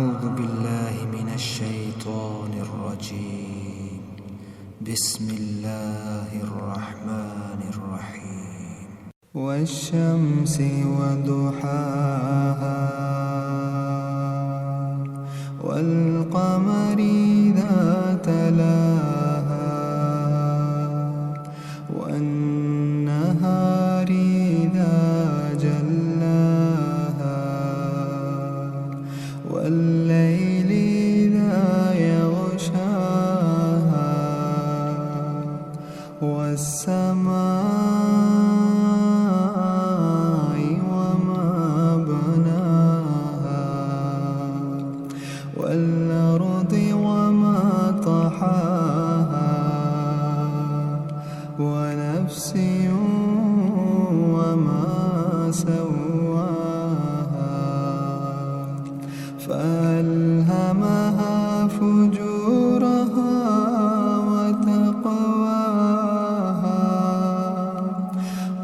أعوذ بالله من الشيطان الرجيم. بسم الله الرحمن الرحيم. والشمس وضحاها والقمر إذا تلاها والنهار إذا جلاها والليل إذا يغشاها والسماء وما بناها والأرض وما طحاها ونفس وما سواها فألهمها فجورها وتقواها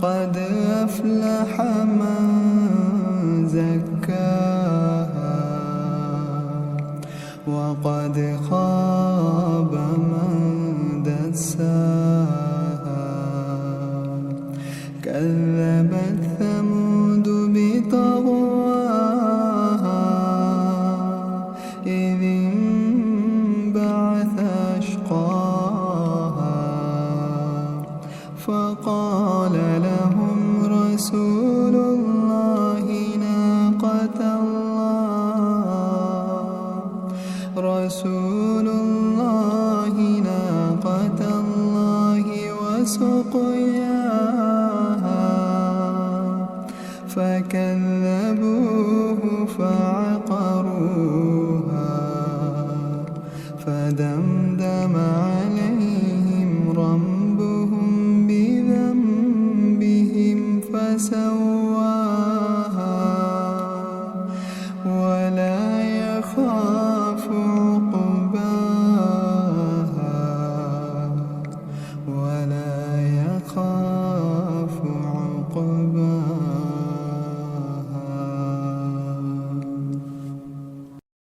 قد أفلح من زكاها وقد خاب من دساها كذبت ثمود بطغواها إذ انبعث أشقاها فقال لهم رسول الله ناقة الله وسقياها فكذبوه فعقروها فدمدم